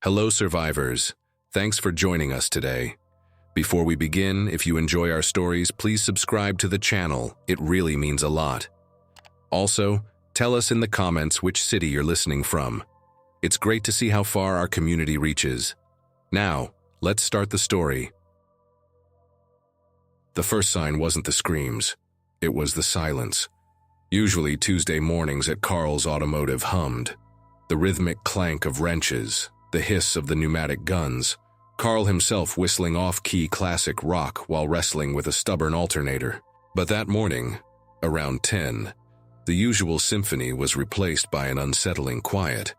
Hello, survivors. Thanks for joining us today. Before we begin, if you enjoy our stories, please subscribe to the channel. It really means a lot. Also, tell us in the comments which city you're listening from. It's great to see how far our community reaches. Now, let's start the story. The first sign wasn't the screams. It was the silence. Usually Tuesday mornings at Carl's Automotive hummed. The rhythmic clank of wrenches, the hiss of the pneumatic guns, Carl himself whistling off-key classic rock while wrestling with a stubborn alternator. But that morning, around 10, the usual symphony was replaced by an unsettling quiet,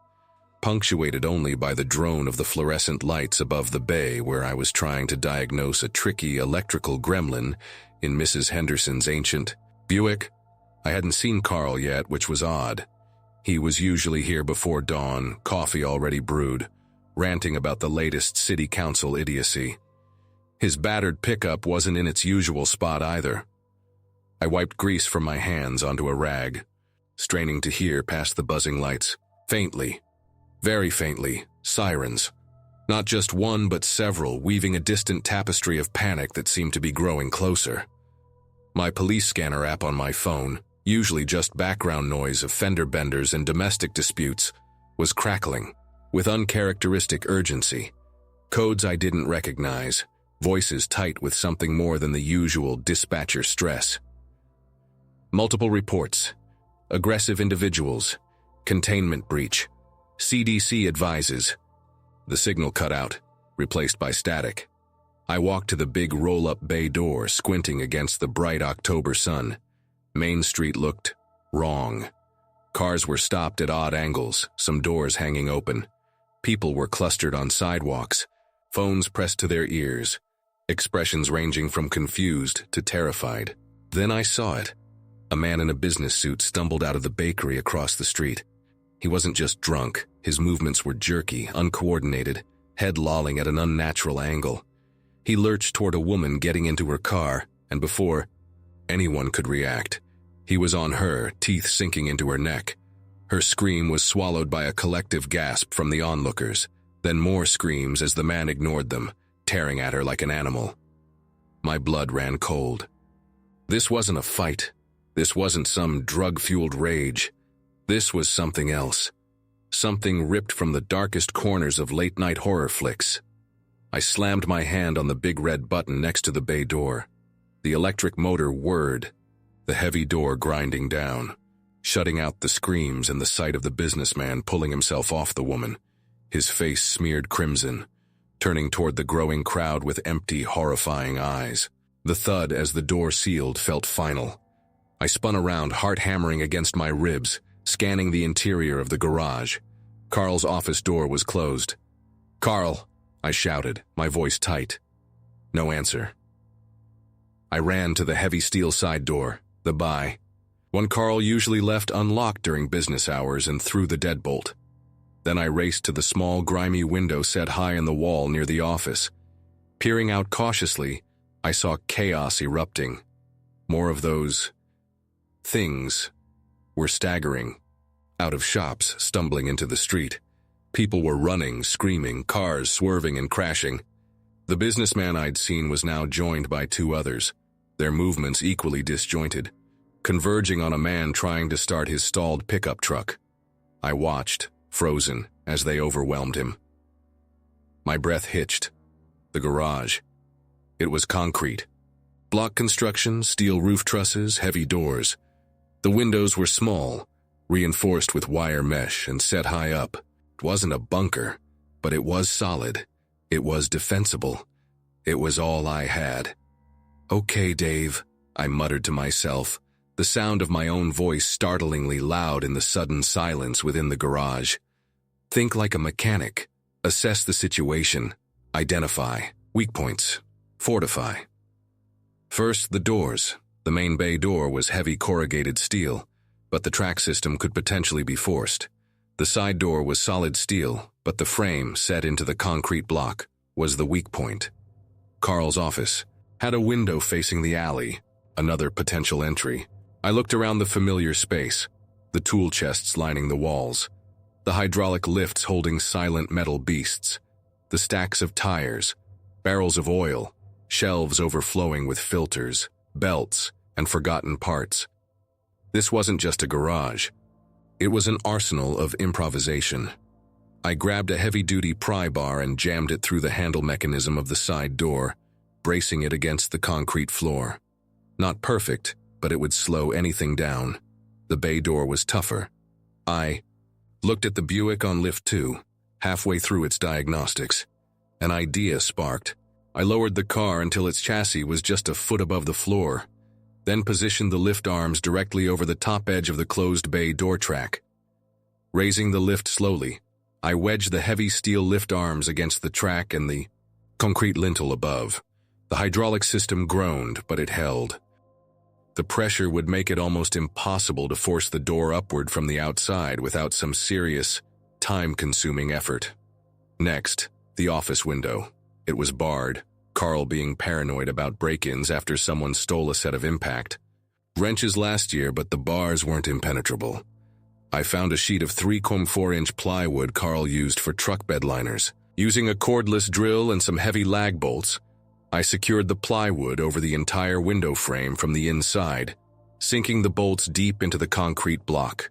punctuated only by the drone of the fluorescent lights above the bay where I was trying to diagnose a tricky electrical gremlin in Mrs. Henderson's ancient Buick. I hadn't seen Carl yet, which was odd. He was usually here before dawn, coffee already brewed, ranting about the latest city council idiocy. His battered pickup wasn't in its usual spot either. I wiped grease from my hands onto a rag, straining to hear past the buzzing lights. Faintly, very faintly, sirens. Not just one, but several, weaving a distant tapestry of panic that seemed to be growing closer. My police scanner app on my phone, usually just background noise of fender benders and domestic disputes, was crackling, with uncharacteristic urgency. Codes I didn't recognize, voices tight with something more than the usual dispatcher stress. Multiple reports. Aggressive individuals. Containment breach. CDC advises. The signal cut out, replaced by static. I walked to the big roll-up bay door, squinting against the bright October sun. Main Street looked wrong. Cars were stopped at odd angles, some doors hanging open. People were clustered on sidewalks, phones pressed to their ears, expressions ranging from confused to terrified. Then I saw it. A man in a business suit stumbled out of the bakery across the street. He wasn't just drunk, his movements were jerky, uncoordinated, head lolling at an unnatural angle. He lurched toward a woman getting into her car, and before anyone could react, he was on her, teeth sinking into her neck. Her scream was swallowed by a collective gasp from the onlookers, then more screams as the man ignored them, tearing at her like an animal. My blood ran cold. This wasn't a fight. This wasn't some drug-fueled rage. This was something else. Something ripped from the darkest corners of late-night horror flicks. I slammed my hand on the big red button next to the bay door. The electric motor whirred, the heavy door grinding down, shutting out the screams and the sight of the businessman pulling himself off the woman, his face smeared crimson, turning toward the growing crowd with empty, horrifying eyes. The thud as the door sealed felt final. I spun around, heart hammering against my ribs, scanning the interior of the garage. Carl's office door was closed. "Carl," I shouted, my voice tight. No answer. I ran to the heavy steel side door, the one Carl usually left unlocked during business hours, and threw the deadbolt. Then I raced to the small, grimy window set high in the wall near the office. Peering out cautiously, I saw chaos erupting. More of those things were staggering. Out of shops, stumbling into the street. People were running, screaming, cars swerving and crashing. The businessman I'd seen was now joined by two others, their movements equally disjointed, converging on a man trying to start his stalled pickup truck. I watched, frozen, as they overwhelmed him. My breath hitched. The garage. It was concrete. Block construction, steel roof trusses, heavy doors. The windows were small, reinforced with wire mesh and set high up. It wasn't a bunker, but it was solid. It was defensible. It was all I had. "Okay, Dave," I muttered to myself, the sound of my own voice startlingly loud in the sudden silence within the garage. "Think like a mechanic. Assess the situation. Identify. Weak points. Fortify." First, the doors. The main bay door was heavy corrugated steel, but the track system could potentially be forced. The side door was solid steel, but the frame, set into the concrete block, was the weak point. Carl's office had a window facing the alley, another potential entry. I looked around the familiar space, the tool chests lining the walls. The hydraulic lifts holding silent metal beasts, the stacks of tires, barrels of oil, shelves overflowing with filters, belts, and forgotten parts. This wasn't just a garage. It was an arsenal of improvisation. I grabbed a heavy-duty pry bar and jammed it through the handle mechanism of the side door, bracing it against the concrete floor. Not perfect, but it would slow anything down. The bay door was tougher. I looked at the Buick on lift 2, halfway through its diagnostics. An idea sparked. I lowered the car until its chassis was just a foot above the floor, then positioned the lift arms directly over the top edge of the closed bay door track. Raising the lift slowly, I wedged the heavy steel lift arms against the track and the concrete lintel above. The hydraulic system groaned, but it held. The pressure would make it almost impossible to force the door upward from the outside without some serious, time-consuming effort. Next, the office window. It was barred, Carl being paranoid about break-ins after someone stole a set of impact. Wrenches last year, but the bars weren't impenetrable. I found a sheet of 3.4-inch plywood Carl used for truck bed liners. Using a cordless drill and some heavy lag bolts, I secured the plywood over the entire window frame from the inside, sinking the bolts deep into the concrete block.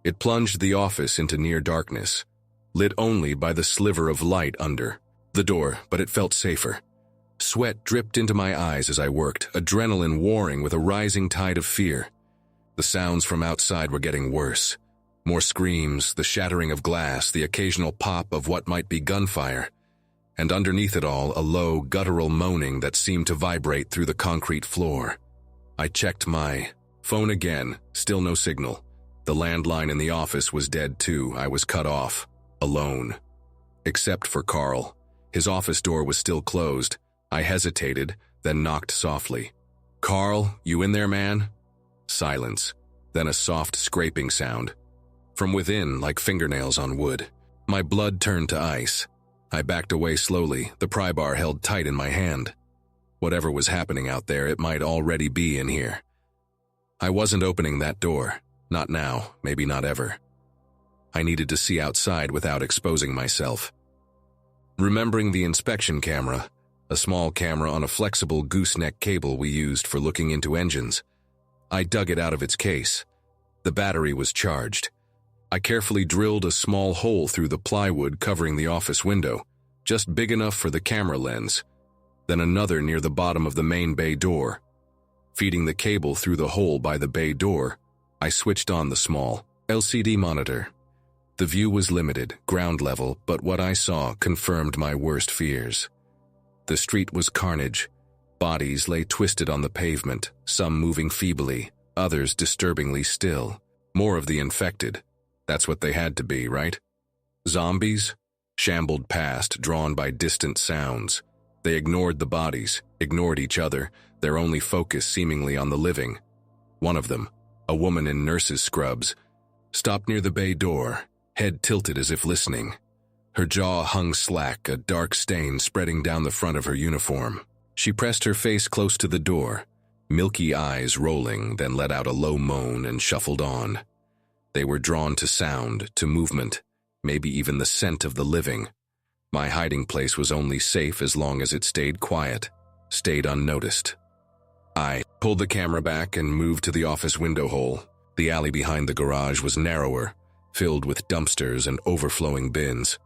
It plunged the office into near darkness, lit only by the sliver of light under the door, but it felt safer. Sweat dripped into my eyes as I worked, adrenaline warring with a rising tide of fear. The sounds from outside were getting worse. More screams, the shattering of glass, the occasional pop of what might be gunfire. And underneath it all, a low, guttural moaning that seemed to vibrate through the concrete floor. I checked my phone again, still no signal. The landline in the office was dead too. I was cut off, alone. Except for Carl. His office door was still closed. I hesitated, then knocked softly. "Carl, you in there, man?" Silence, then a soft scraping sound. From within, like fingernails on wood. My blood turned to ice. I backed away slowly, the pry bar held tight in my hand. Whatever was happening out there, it might already be in here. I wasn't opening that door. Not now, maybe not ever. I needed to see outside without exposing myself. Remembering the inspection camera, a small camera on a flexible gooseneck cable we used for looking into engines, I dug it out of its case. The battery was charged. I carefully drilled a small hole through the plywood covering the office window, just big enough for the camera lens, then another near the bottom of the main bay door. Feeding the cable through the hole by the bay door, I switched on the small LCD monitor. The view was limited, ground level, but what I saw confirmed my worst fears. The street was carnage. Bodies lay twisted on the pavement, some moving feebly, others disturbingly still. More of the infected. That's what they had to be, right? Zombies? Shambled past, drawn by distant sounds. They ignored the bodies, ignored each other, their only focus seemingly on the living. One of them, a woman in nurse's scrubs, stopped near the bay door, head tilted as if listening. Her jaw hung slack, a dark stain spreading down the front of her uniform. She pressed her face close to the door, milky eyes rolling, then let out a low moan and shuffled on. They were drawn to sound, to movement, maybe even the scent of the living. My hiding place was only safe as long as it stayed quiet, stayed unnoticed. I pulled the camera back and moved to the office window hole. The alley behind the garage was narrower, filled with dumpsters and overflowing bins.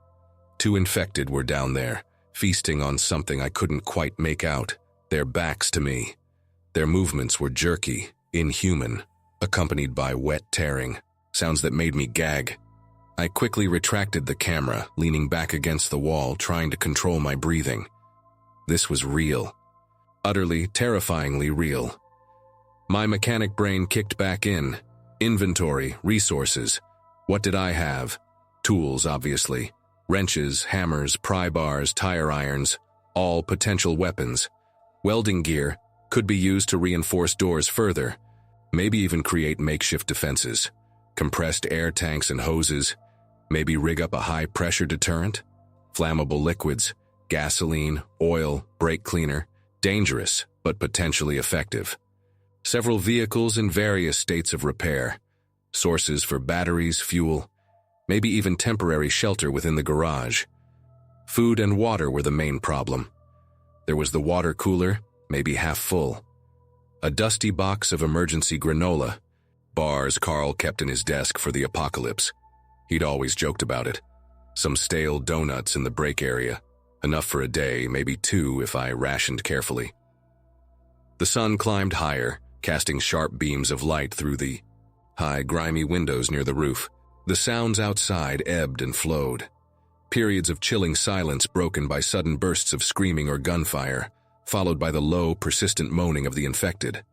2 infected were down there, feasting on something I couldn't quite make out, their backs to me. Their movements were jerky, inhuman, accompanied by wet tearing, sounds that made me gag. I quickly retracted the camera, leaning back against the wall, trying to control my breathing. This was real. Utterly, terrifyingly real. My mechanic brain kicked back in. Inventory, resources. What did I have? Tools, obviously. Wrenches, hammers, pry bars, tire irons, all potential weapons. Welding gear could be used to reinforce doors further, maybe even create makeshift defenses. Compressed air tanks and hoses, maybe rig up a high-pressure deterrent. Flammable liquids, gasoline, oil, brake cleaner, dangerous but potentially effective. Several vehicles in various states of repair. Sources for batteries, fuel, maybe even temporary shelter within the garage. Food and water were the main problem. There was the water cooler, maybe half full. A dusty box of emergency granola, bars Carl kept in his desk for the apocalypse. He'd always joked about it. Some stale donuts in the break area, enough for a day, maybe two if I rationed carefully. The sun climbed higher, casting sharp beams of light through the high, grimy windows near the roof. The sounds outside ebbed and flowed. Periods of chilling silence broken by sudden bursts of screaming or gunfire, followed by the low, persistent moaning of the infected.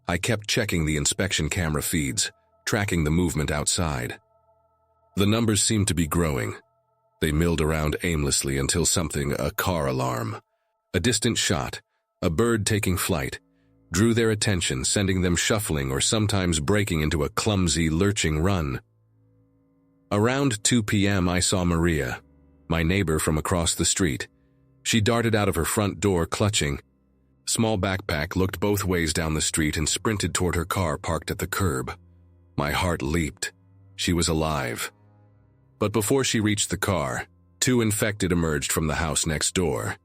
I kept checking the inspection camera feeds, tracking the movement outside. The numbers seemed to be growing. They milled around aimlessly until something, a car alarm, a distant shot, a bird taking flight, drew their attention, sending them shuffling or sometimes breaking into a clumsy, lurching run. Around 2 p.m. I saw Maria, my neighbor from across the street. She darted out of her front door clutching. Small backpack, looked both ways down the street and sprinted toward her car parked at the curb. My heart leaped. She was alive. But before she reached the car, 2 infected emerged from the house next door.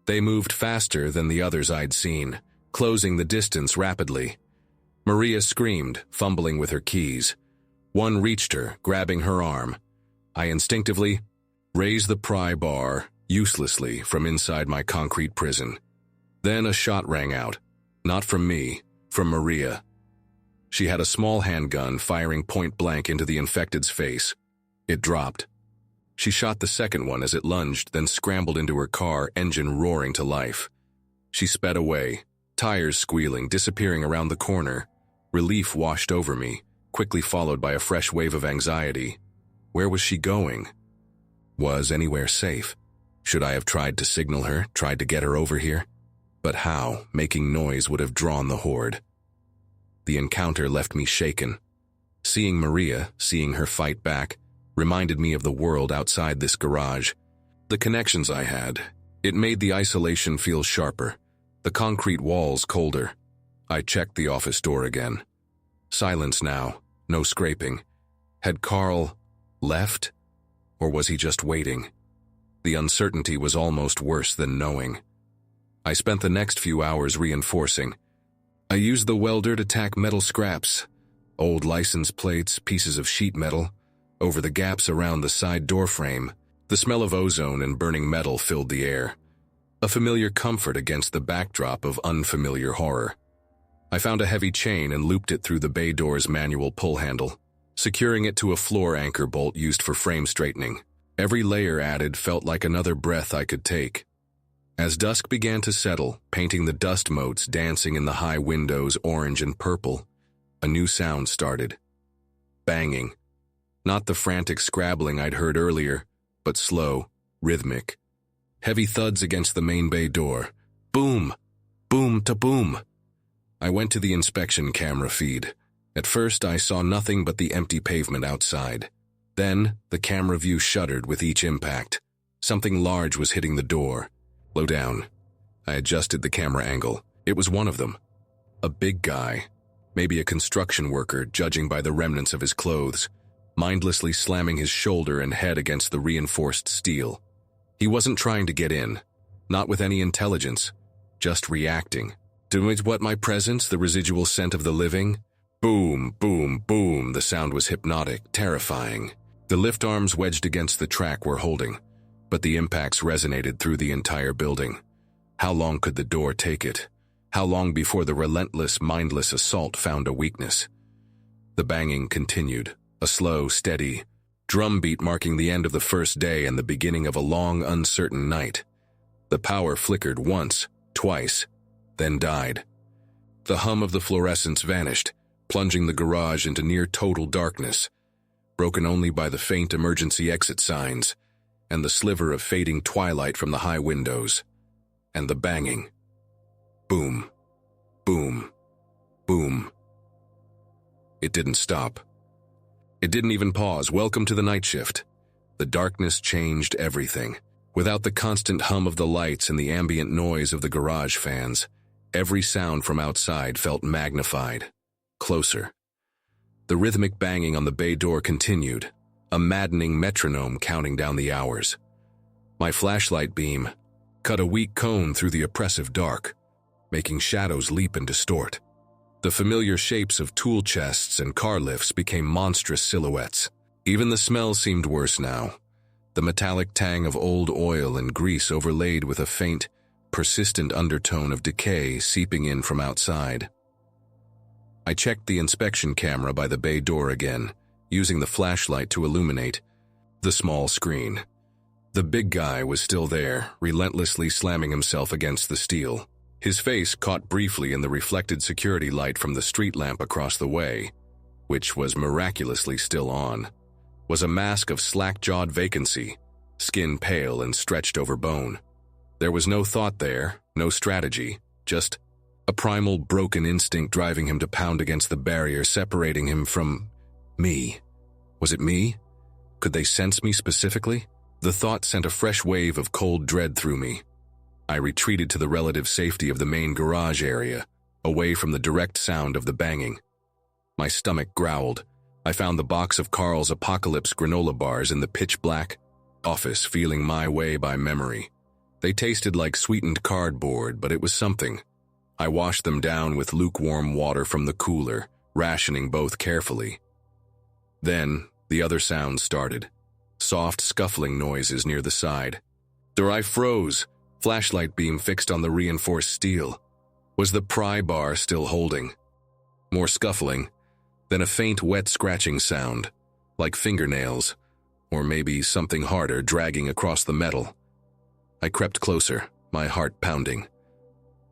They moved faster than the others I'd seen, closing the distance rapidly. Maria screamed, fumbling with her keys. One reached her, grabbing her arm. I instinctively raised the pry bar, uselessly, from inside my concrete prison. Then a shot rang out. Not from me, from Maria. She had a small handgun firing point blank into the infected's face. It dropped. She shot the second one as it lunged, then scrambled into her car, engine roaring to life. She sped away, tires squealing, disappearing around the corner. Relief washed over me, quickly followed by a fresh wave of anxiety. Where was she going? Was anywhere safe? Should I have tried to signal her, tried to get her over here? But how? Making noise would have drawn the horde. The encounter left me shaken. Seeing Maria, seeing her fight back, reminded me of the world outside this garage. The connections I had. It made the isolation feel sharper, the concrete walls colder. I checked the office door again. Silence now, no scraping. Had Carl left? Or was he just waiting? The uncertainty was almost worse than knowing. I spent the next few hours reinforcing. I used the welder to tack metal scraps, old license plates, pieces of sheet metal, over the gaps around the side door frame. The smell of ozone and burning metal filled the air, a familiar comfort against the backdrop of unfamiliar horror. I found a heavy chain and looped it through the bay door's manual pull handle, securing it to a floor anchor bolt used for frame straightening. Every layer added felt like another breath I could take. As dusk began to settle, painting the dust motes dancing in the high windows orange and purple, a new sound started. Banging. Not the frantic scrabbling I'd heard earlier, but slow, rhythmic. Heavy thuds against the main bay door. Boom! Boom to boom! I went to the inspection camera feed. At first I saw nothing but the empty pavement outside. Then, the camera view shuddered with each impact. Something large was hitting the door. Low down. I adjusted the camera angle. It was one of them. A big guy, maybe a construction worker, judging by the remnants of his clothes, mindlessly slamming his shoulder and head against the reinforced steel. He wasn't trying to get in, not with any intelligence, just reacting. To what my presence, the residual scent of the living? Boom, boom, boom, the sound was hypnotic, terrifying. The lift arms wedged against the track were holding, but the impacts resonated through the entire building. How long could the door take it? How long before the relentless, mindless assault found a weakness? The banging continued, a slow, steady drumbeat marking the end of the first day and the beginning of a long, uncertain night. The power flickered once, twice, then died. The hum of the fluorescents vanished, plunging the garage into near total darkness, broken only by the faint emergency exit signs and the sliver of fading twilight from the high windows. And the banging. Boom, boom, boom. It didn't stop. It didn't even pause. Welcome to the night shift. The darkness changed everything. Without the constant hum of the lights and the ambient noise of the garage fans, every sound from outside felt magnified, closer. The rhythmic banging on the bay door continued, a maddening metronome counting down the hours. My flashlight beam cut a weak cone through the oppressive dark, making shadows leap and distort. The familiar shapes of tool chests and car lifts became monstrous silhouettes. Even the smell seemed worse now, the metallic tang of old oil and grease overlaid with a faint, persistent undertone of decay seeping in from outside. I checked the inspection camera by the bay door again, using the flashlight to illuminate the small screen. The big guy was still there, relentlessly slamming himself against the steel. His face caught briefly in the reflected security light from the street lamp across the way, which was miraculously still on, was a mask of slack-jawed vacancy, skin pale and stretched over bone. There was no thought there, no strategy, just a primal broken instinct driving him to pound against the barrier separating him from me. Was it me? Could they sense me specifically? The thought sent a fresh wave of cold dread through me. I retreated to the relative safety of the main garage area, away from the direct sound of the banging. My stomach growled. I found the box of Carl's Apocalypse granola bars in the pitch-black office, feeling my way by memory. They tasted like sweetened cardboard, but it was something. I washed them down with lukewarm water from the cooler, rationing both carefully. Then, the other sounds started. Soft, scuffling noises near the side. I froze, flashlight beam fixed on the reinforced steel. Was the pry bar still holding? More scuffling, then a faint, wet scratching sound, like fingernails, or maybe something harder dragging across the metal. I crept closer, my heart pounding.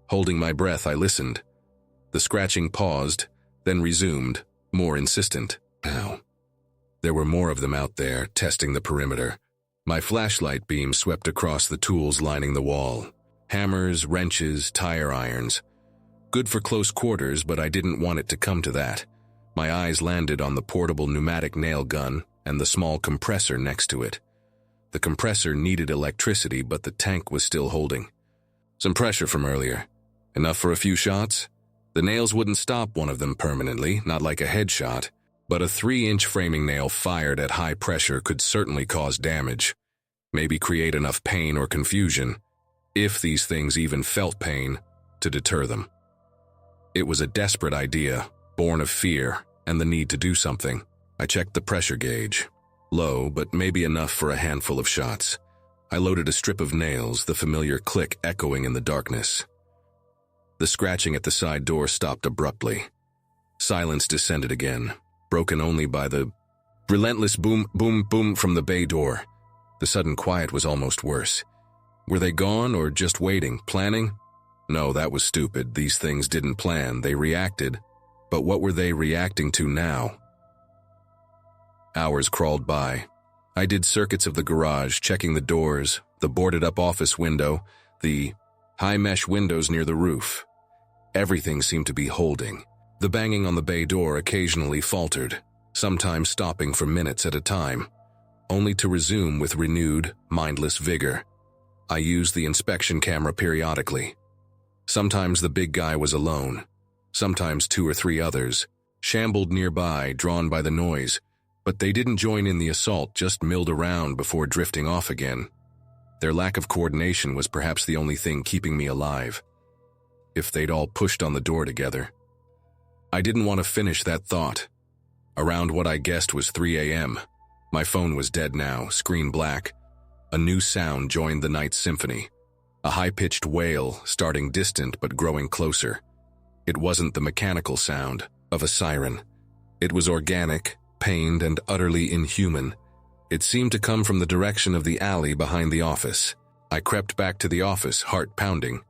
Holding my breath, I listened. The scratching paused, then resumed, more insistent. Ow. There were more of them out there, testing the perimeter. My flashlight beam swept across the tools lining the wall. Hammers, wrenches, tire irons. Good for close quarters, but I didn't want it to come to that. My eyes landed on the portable pneumatic nail gun and the small compressor next to it. The compressor needed electricity, but the tank was still holding. Some pressure from earlier. Enough for a few shots? The nails wouldn't stop one of them permanently, not like a headshot. But a 3-inch framing nail fired at high pressure could certainly cause damage, maybe create enough pain or confusion, if these things even felt pain, to deter them. It was a desperate idea, born of fear and the need to do something. I checked the pressure gauge. Low, but maybe enough for a handful of shots. I loaded a strip of nails, the familiar click echoing in the darkness. The scratching at the side door stopped abruptly. Silence descended again, broken only by the relentless boom, boom, boom from the bay door. The sudden quiet was almost worse. Were they gone or just waiting, planning? No, that was stupid. These things didn't plan, they reacted. But what were they reacting to now? Hours crawled by. I did circuits of the garage, checking the doors, the boarded-up office window, the high-mesh windows near the roof. Everything seemed to be holding. The banging on the bay door occasionally faltered, sometimes stopping for minutes at a time, only to resume with renewed, mindless vigor. I used the inspection camera periodically. Sometimes the big guy was alone, sometimes 2 or 3 others, shambled nearby, drawn by the noise, but they didn't join in the assault, just milled around before drifting off again. Their lack of coordination was perhaps the only thing keeping me alive. If they'd all pushed on the door together. I didn't want to finish that thought. Around what I guessed was 3 a.m. My phone was dead now, screen black. A new sound joined the night's symphony. A high-pitched wail, starting distant but growing closer. It wasn't the mechanical sound of a siren. It was organic, pained, and utterly inhuman. It seemed to come from the direction of the alley behind the office. I crept back to the office, heart pounding,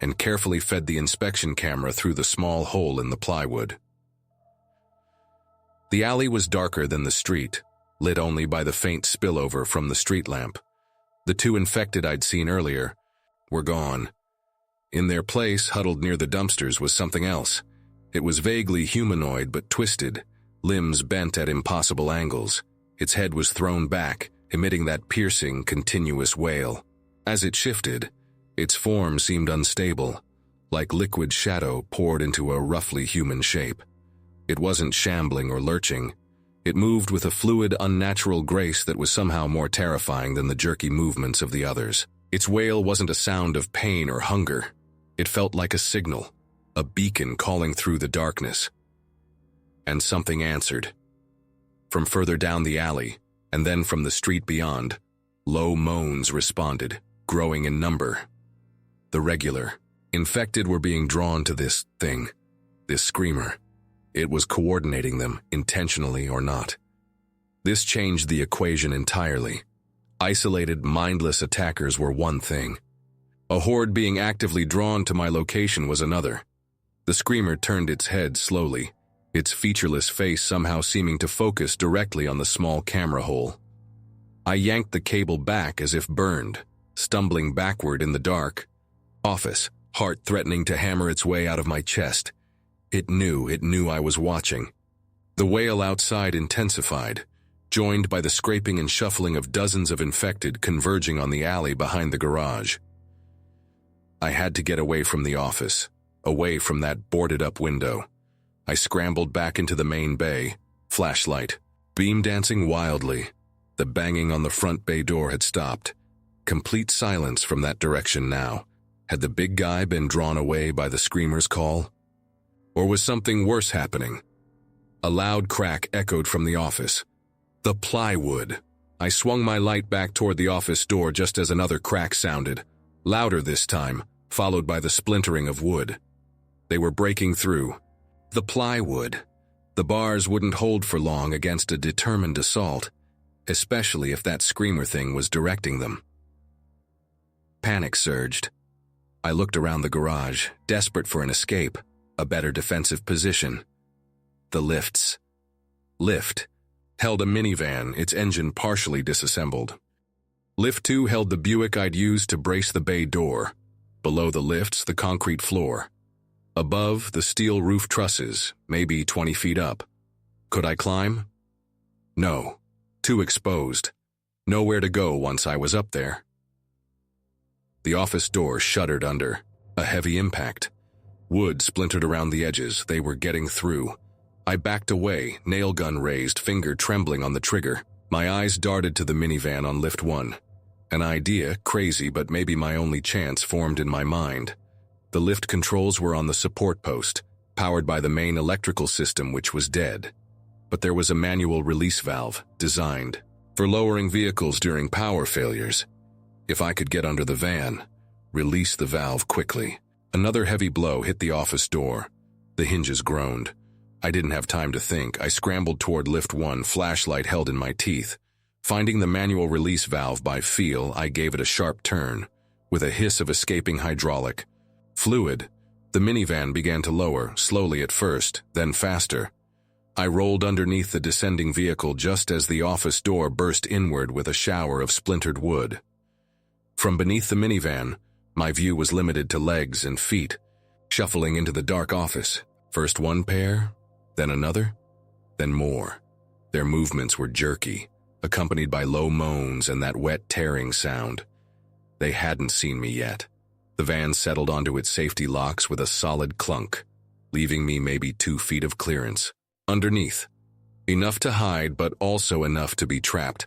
and carefully fed the inspection camera through the small hole in the plywood. The alley was darker than the street, lit only by the faint spillover from the street lamp. The 2 infected I'd seen earlier were gone. In their place, huddled near the dumpsters, was something else. It was vaguely humanoid but twisted, limbs bent at impossible angles. Its head was thrown back, emitting that piercing, continuous wail. As it shifted, its form seemed unstable, like liquid shadow poured into a roughly human shape. It wasn't shambling or lurching. It moved with a fluid, unnatural grace that was somehow more terrifying than the jerky movements of the others. Its wail wasn't a sound of pain or hunger. It felt like a signal, a beacon calling through the darkness. And something answered. From further down the alley, and then from the street beyond, low moans responded, growing in number. The regular, infected were being drawn to this thing, this screamer. It was coordinating them, intentionally or not. This changed the equation entirely. Isolated, mindless attackers were one thing. A horde being actively drawn to my location was another. The screamer turned its head slowly, its featureless face somehow seeming to focus directly on the small camera hole. I yanked the cable back as if burned, stumbling backward in the dark. Office, heart threatening to hammer its way out of my chest. It knew I was watching. The wail outside intensified, joined by the scraping and shuffling of dozens of infected converging on the alley behind the garage. I had to get away from the office, away from that boarded-up window. I scrambled back into the main bay, flashlight, beam dancing wildly. The banging on the front bay door had stopped. Complete silence from that direction now. Had the big guy been drawn away by the screamer's call? Or was something worse happening? A loud crack echoed from the office. The plywood. I swung my light back toward the office door just as another crack sounded, louder this time, followed by the splintering of wood. They were breaking through. The plywood. The bars wouldn't hold for long against a determined assault, especially if that screamer thing was directing them. Panic surged. I looked around the garage, desperate for an escape, a better defensive position. The lifts. Lift held a minivan, its engine partially disassembled. Lift 2 held the Buick I'd used to brace the bay door. Below the lifts, the concrete floor. Above, the steel roof trusses, maybe 20 feet up. Could I climb? No. Too exposed. Nowhere to go once I was up there. The office door shuddered under. A heavy impact. Wood splintered around the edges. They were getting through. I backed away, nail gun raised, finger trembling on the trigger. My eyes darted to the minivan on lift 1. An idea, crazy but maybe my only chance, formed in my mind. The lift controls were on the support post, powered by the main electrical system, which was dead. But there was a manual release valve, designed for lowering vehicles during power failures. If I could get under the van, release the valve quickly. Another heavy blow hit the office door. The hinges groaned. I didn't have time to think. I scrambled toward lift 1, flashlight held in my teeth. Finding the manual release valve by feel, I gave it a sharp turn. With a hiss of escaping hydraulic fluid, the minivan began to lower, slowly at first, then faster. I rolled underneath the descending vehicle just as the office door burst inward with a shower of splintered wood. From beneath the minivan, my view was limited to legs and feet, shuffling into the dark office. First one pair, then another, then more. Their movements were jerky, accompanied by low moans and that wet tearing sound. They hadn't seen me yet. The van settled onto its safety locks with a solid clunk, leaving me maybe 2 feet of clearance. Underneath, enough to hide but also enough to be trapped.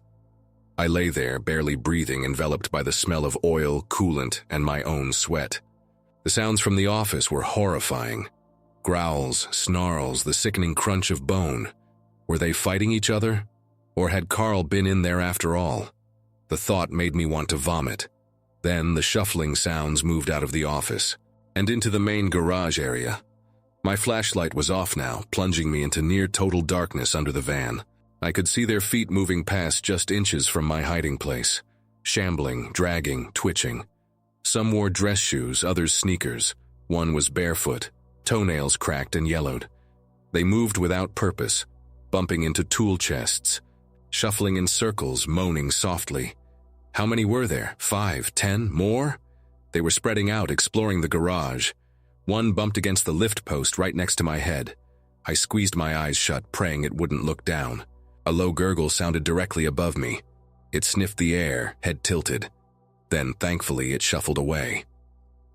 I lay there, barely breathing, enveloped by the smell of oil, coolant, and my own sweat. The sounds from the office were horrifying. Growls, snarls, the sickening crunch of bone. Were they fighting each other? Or had Carl been in there after all? The thought made me want to vomit. Then the shuffling sounds moved out of the office and into the main garage area. My flashlight was off now, plunging me into near-total darkness under the van. I could see their feet moving past just inches from my hiding place, shambling, dragging, twitching. Some wore dress shoes, others sneakers. One was barefoot, toenails cracked and yellowed. They moved without purpose, bumping into tool chests, shuffling in circles, moaning softly. How many were there? 5, 10, more? They were spreading out, exploring the garage. One bumped against the lift post right next to my head. I squeezed my eyes shut, praying it wouldn't look down. A low gurgle sounded directly above me. It sniffed the air, head tilted. Then, thankfully, it shuffled away.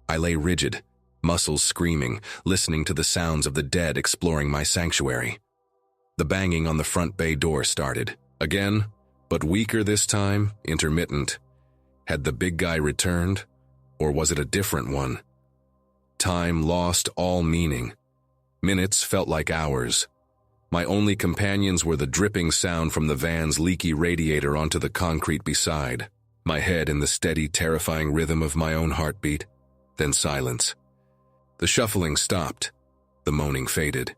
I lay rigid, muscles screaming, listening to the sounds of the dead exploring my sanctuary. The banging on the front bay door started. Again, but weaker this time, intermittent. Had the big guy returned, or was it a different one? Time lost all meaning. Minutes felt like hours. My only companions were the dripping sound from the van's leaky radiator onto the concrete beside, my head in the steady, terrifying rhythm of my own heartbeat, then silence. The shuffling stopped. The moaning faded.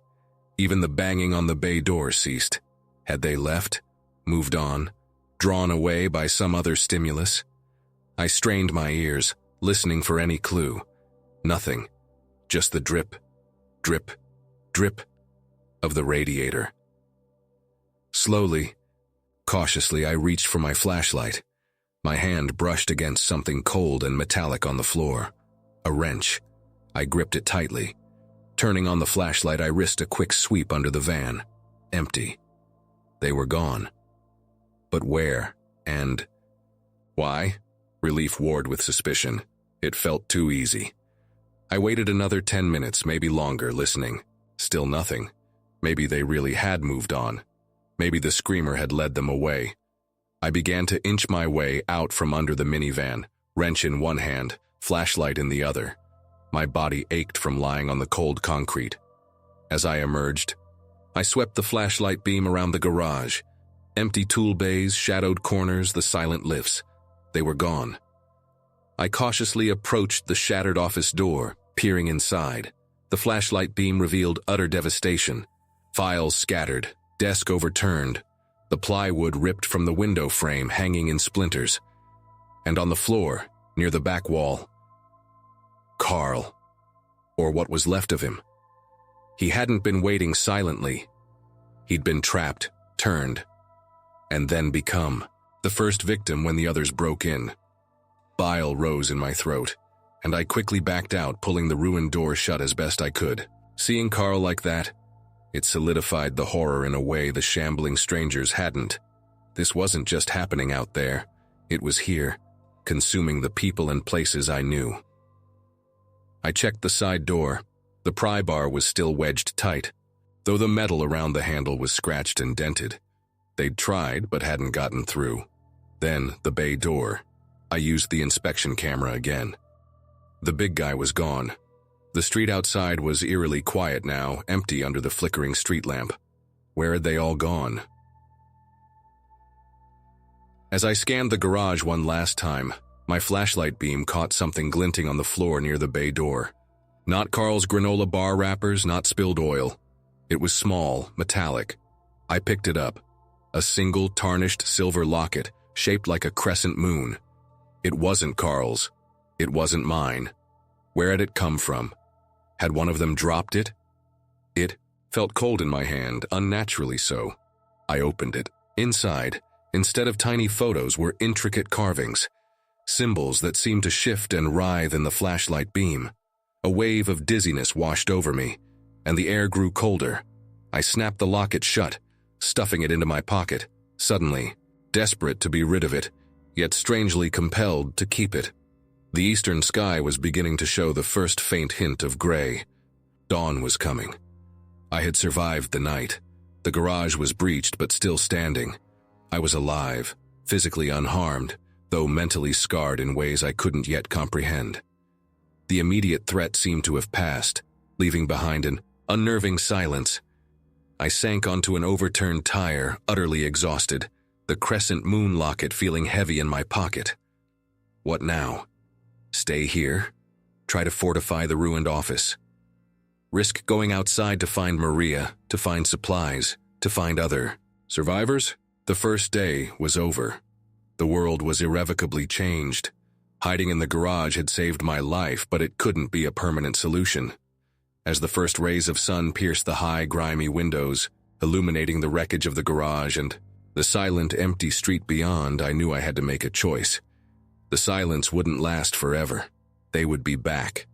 Even the banging on the bay door ceased. Had they left, moved on, drawn away by some other stimulus? I strained my ears, listening for any clue. Nothing. Just the drip, drip, drip of the radiator. Slowly, cautiously, I reached for my flashlight. My hand brushed against something cold and metallic on the floor. A wrench. I gripped it tightly. Turning on the flashlight, I risked a quick sweep under the van. Empty. They were gone. But where? And why? Relief warred with suspicion. It felt too easy. I waited another 10 minutes, maybe longer, listening. Still nothing. Maybe they really had moved on. Maybe the screamer had led them away. I began to inch my way out from under the minivan, wrench in one hand, flashlight in the other. My body ached from lying on the cold concrete. As I emerged, I swept the flashlight beam around the garage. Empty tool bays, shadowed corners, the silent lifts. They were gone. I cautiously approached the shattered office door, peering inside. The flashlight beam revealed utter devastation. Files scattered, desk overturned, the plywood ripped from the window frame hanging in splinters. And on the floor, near the back wall, Carl, or what was left of him. He hadn't been waiting silently. He'd been trapped, turned, and then become the first victim when the others broke in. Bile rose in my throat, and I quickly backed out, pulling the ruined door shut as best I could. Seeing Carl like that, it solidified the horror in a way the shambling strangers hadn't. This wasn't just happening out there. It was here, consuming the people and places I knew. I checked the side door. The pry bar was still wedged tight, though the metal around the handle was scratched and dented. They'd tried, but hadn't gotten through. Then, the bay door. I used the inspection camera again. The big guy was gone. The street outside was eerily quiet now, empty under the flickering street lamp. Where had they all gone? As I scanned the garage one last time, my flashlight beam caught something glinting on the floor near the bay door. Not Carl's granola bar wrappers, not spilled oil. It was small, metallic. I picked it up. A single tarnished silver locket, shaped like a crescent moon. It wasn't Carl's. It wasn't mine. Where had it come from? Had one of them dropped it? It felt cold in my hand, unnaturally so. I opened it. Inside, instead of tiny photos, were intricate carvings. Symbols that seemed to shift and writhe in the flashlight beam. A wave of dizziness washed over me, and the air grew colder. I snapped the locket shut, stuffing it into my pocket, suddenly, desperate to be rid of it, yet strangely compelled to keep it. The eastern sky was beginning to show the first faint hint of gray. Dawn was coming. I had survived the night. The garage was breached but still standing. I was alive, physically unharmed, though mentally scarred in ways I couldn't yet comprehend. The immediate threat seemed to have passed, leaving behind an unnerving silence. I sank onto an overturned tire, utterly exhausted, the crescent moon locket feeling heavy in my pocket. What now? Stay here? Try to fortify the ruined office? Risk going outside to find Maria, to find supplies, to find other survivors? The first day was over. The world was irrevocably changed. Hiding in the garage had saved my life, but it couldn't be a permanent solution. As the first rays of sun pierced the high, grimy windows, illuminating the wreckage of the garage and the silent, empty street beyond, I knew I had to make a choice. The silence wouldn't last forever. They would be back.